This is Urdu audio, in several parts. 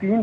3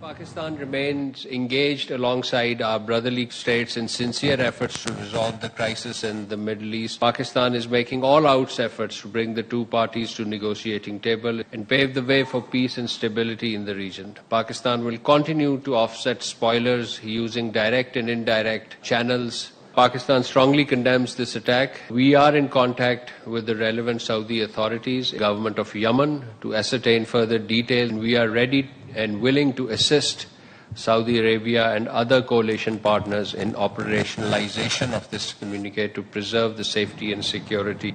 Pakistan remains engaged alongside our brotherly states in sincere efforts to resolve the crisis in the Middle East. Pakistan is making all-out efforts to bring the two parties to negotiating table and pave the way for peace and stability in the region. Pakistan will continue to offset spoilers using direct and indirect channels. Pakistan strongly condemns this attack. We are in contact with the relevant Saudi authorities, government of Yemen, to ascertain further detail. We are ready and willing to assist Saudi Arabia and other coalition partners in operationalization of this communique to preserve the safety and security.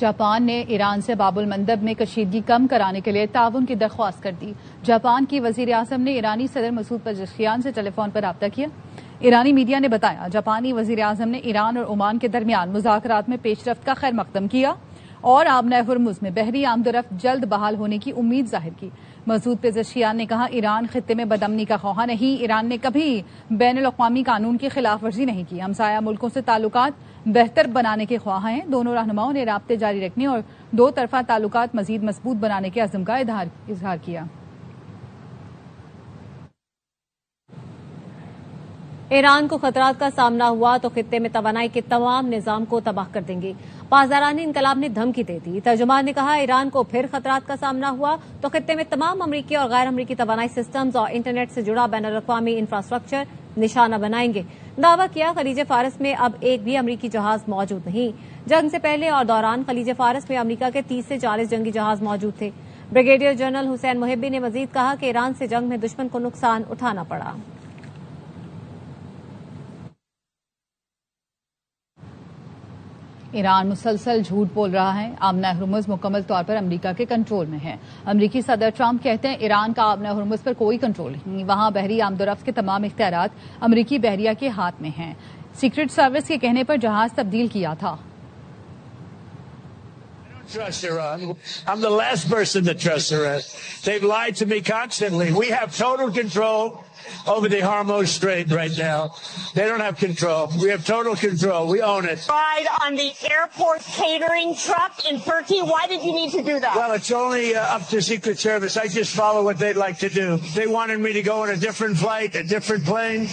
Japan نے ایران سے باب المندب میں کشیدگی کم کرانے کے لیے تعاون کی درخواست کر دی. جاپان کی وزیر اعظم نے ایرانی صدر مسعود پزشکیان سے ٹیلی فون پر رابطہ کیا. ایرانی میڈیا نے بتایا جاپانی وزیر اعظم نے ایران اور عمان کے درمیان مذاکرات میں پیش رفت کا خیر مقدم کیا اور آبنہ ہرمز میں بحری آمد و رفت جلد بحال ہونے کی امید ظاہر کی. مسعود پزشکیان نے کہا ایران خطے میں بدامنی کا خواہاں نہیں. ایران نے کبھی بین الاقوامی قانون کی خلاف ورزی نہیں کی. ہمسایہ ملکوں سے تعلقات بہتر بنانے کے خواہاں ہیں. دونوں رہنماؤں نے رابطے جاری رکھنے اور دو طرفہ تعلقات مزید مضبوط بنانے کے عزم کا اظہار کیا. ایران کو خطرات کا سامنا ہوا تو خطے میں توانائی کے تمام نظام کو تباہ کر دیں گے. پاسداران انقلاب نے دھمکی دے دی. ترجمان نے کہا ایران کو پھر خطرات کا سامنا ہوا تو خطے میں تمام امریکی اور غیر امریکی توانائی سسٹمز اور انٹرنیٹ سے جڑا بین الاقوامی انفراسٹرکچر نشانہ بنائیں گے. دعویٰ کیا خلیج فارس میں اب ایک بھی امریکی جہاز موجود نہیں. جنگ سے پہلے اور دوران خلیج فارس میں امریکہ کے 30 سے 40 جنگی جہاز موجود تھے. بریگیڈیئر جنرل حسین محبی نے مزید کہا کہ ایران سے جنگ میں دشمن کو نقصان اٹھانا پڑا. ایران مسلسل جھوٹ بول رہا ہے. آبنہ ہرمز مکمل طور پر امریکہ کے کنٹرول میں ہے. امریکی صدر ٹرمپ کہتے ہیں ایران کا آبنہ ہرمز پر کوئی کنٹرول نہیں. وہاں بحری آمد و رفت کے تمام اختیارات امریکی بحریہ کے ہاتھ میں ہیں. سیکرٹ سروس کے کہنے پر جہاز تبدیل کیا تھا. Trust Iran. I'm the last person to trust Iran. They've lied to me constantly. We have total control over the Hormuz Strait right now. They don't have control. We have total control. We own it. Ride on the airport catering truck in Turkey. Why did you need to do that? Well, it's only up to Secret Service. I just follow what they'd like to do. They wanted me to go on a different flight, a different plane.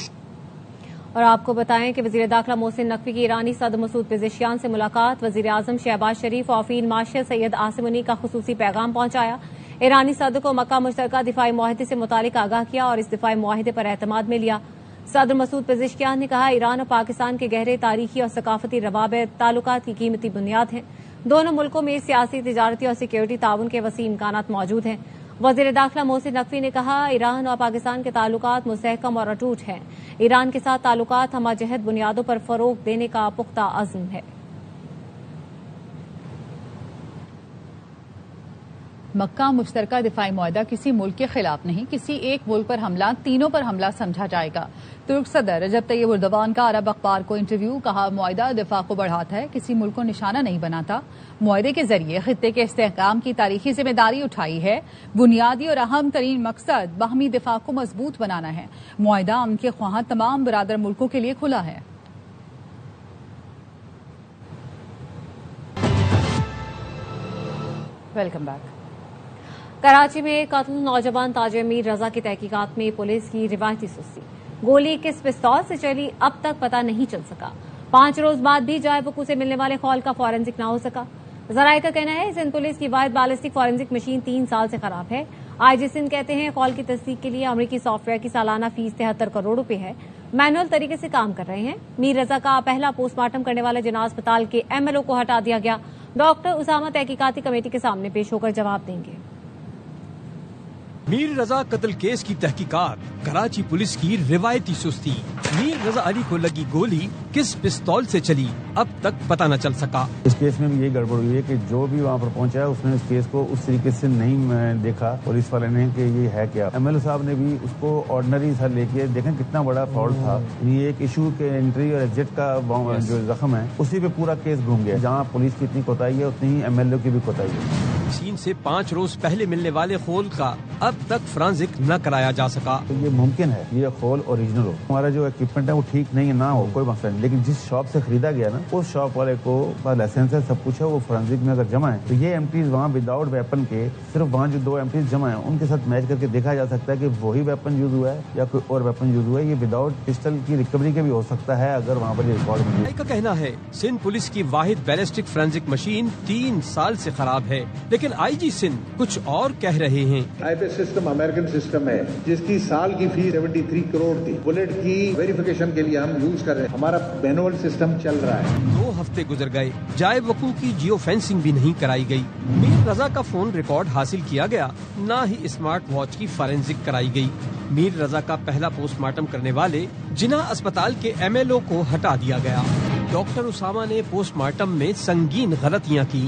اور آپ کو بتائیں کہ وزیر داخلہ محسن نقوی کی ایرانی صدر مسعود پزشکیان سے ملاقات. وزیر اعظم شہباز شریف اور فیلڈ مارشل سید عاصم منی کا خصوصی پیغام پہنچایا. ایرانی صدر کو مکہ مشترکہ دفاعی معاہدے سے متعلق آگاہ کیا اور اس دفاعی معاہدے پر اعتماد میں لیا. صدر مسعود پزشکیان نے کہا ایران اور پاکستان کے گہرے تاریخی اور ثقافتی روابط تعلقات کی قیمتی بنیاد ہیں. دونوں ملکوں میں سیاسی، تجارتی اور سیکیورٹی تعاون کے وسیع امکانات موجود ہیں. وزیر داخلہ محسن نقوی نے کہا ایران اور پاکستان کے تعلقات مستحکم اور اٹوٹ ہیں. ایران کے ساتھ تعلقات ہمہ جہت بنیادوں پر فروغ دینے کا پختہ عزم ہے. مکہ مشترکہ دفاعی معاہدہ کسی ملک کے خلاف نہیں. کسی ایک ملک پر حملہ تینوں پر حملہ سمجھا جائے گا. ترک صدر رجب طیب اردوان کا عرب اخبار کو انٹرویو. کہا معاہدہ دفاع کو بڑھاتا ہے، کسی ملک کو نشانہ نہیں بناتا. معاہدے کے ذریعے خطے کے استحکام کی تاریخی ذمہ داری اٹھائی ہے. بنیادی اور اہم ترین مقصد باہمی دفاع کو مضبوط بنانا ہے. معاہدہ ان کے خواہاں تمام برادر ملکوں کے لیے کھلا ہے. Welcome back. کراچی میں قتل نوجوان تاجر میر رضا کی تحقیقات میں پولیس کی روایتی سستی. گولی کس پستول سے چلی اب تک پتہ نہیں چل سکا. 5 روز بعد بھی جائے وقوع سے ملنے والے خول کا فورینسک نہ ہو سکا. ذرائع کا کہنا ہے سندھ پولیس کی واحد بالسٹک فورینسک مشین 3 سال سے خراب ہے. آئی جی سندھ کہتے ہیں خول کی تصدیق کے لیے امریکی سافٹ ویئر کی سالانہ فیس 73 کروڑ روپے ہے. مینول طریقے سے کام کر رہے ہیں. میر رضا کا پہلا پوسٹ مارٹم کرنے والا جناح اسپتال کے ایم ایل او کو ہٹا دیا گیا. ڈاکٹر اسامہ تحقیقاتی کمیٹی کے سامنے پیش ہو کر جواب دیں گے. میر رضا قتل کیس کی تحقیقات. کراچی پولیس کی روایتی سستی. میر رضا علی کو لگی گولی کس پستول سے چلی اب تک پتہ نہ چل سکا. اس کیس میں بھی یہی گڑبڑ ہوئی ہے کہ جو بھی وہاں پر پہنچا ہے اس نے اس کیس کو اس طریقے سے نہیں دیکھا پولیس والے نے کہ یہ ہے کیا. ایم ایل او صاحب نے بھی اس کو آرڈنری سا لے کے دیکھیں کتنا بڑا فالٹ تھا. یہ ایک ایشو کے انٹری اور ایگزٹ کا جو زخم ہے اسی پہ پورا کیس گھوم گیا. جہاں پولیس کی اتنی کوتاہی ہے اتنی ہی ایم ایل او کی بھی کوتاہی ہے. چین سے 5 روز پہلے ملنے والے خول کا اب تک فرانزک نہ کرایا جا سکا. یہ ممکن ہے یہ خول اوریجنل ہو. ہمارا جو اکوپمنٹ ہے وہ ٹھیک نہیں ہے نہ ہو کوئی مسئلہ نہیں, لیکن جس شاپ سے خریدا گیا نا اس شاپ والے کو لائسنس ہے سب کچھ ہے, وہ فرانزک میں اگر جمع ہے تو یہ ایمٹیز وہاں وداؤٹ ویپن کے صرف وہاں جو 2 ایمٹیز جمع ہیں ان کے ساتھ میچ کر کے دیکھا جا سکتا ہے کہ وہی ویپن یوز ہوا ہے یا کوئی اور ویپن یوز ہوا ہے. یہ وداؤٹ پسٹل کی ریکوری کے بھی ہو سکتا ہے اگر وہاں پر یہ ریکارڈ ملے. کا کہنا ہے سندھ پولیس کی واحد بیلسٹک فرانزک مشین 3 سال سے خراب ہے, لیکن آئی جی سندھ کچھ اور کہہ رہے ہیں. آئی پی سسٹم امریکن سسٹم ہے جس کی سال کی فیس 73 کروڑ تھی. بلٹ کی ویریفیکیشن کے لیے ہم یوز کر رہے ہیں. ہمارا مینول سسٹم چل رہا ہے. 2 ہفتے گزر گئے, جائے وقوع کی جیو فینسنگ بھی نہیں کرائی گئی. میر رضا کا فون ریکارڈ حاصل کیا گیا, نہ ہی اسمارٹ واچ کی فورینسک کرائی گئی. میر رضا کا پہلا پوسٹ مارٹم کرنے والے جناح اسپتال کے ایم ایل او کو ہٹا دیا گیا. ڈاکٹر اسامہ نے پوسٹ مارٹم میں سنگین غلطیاں کی.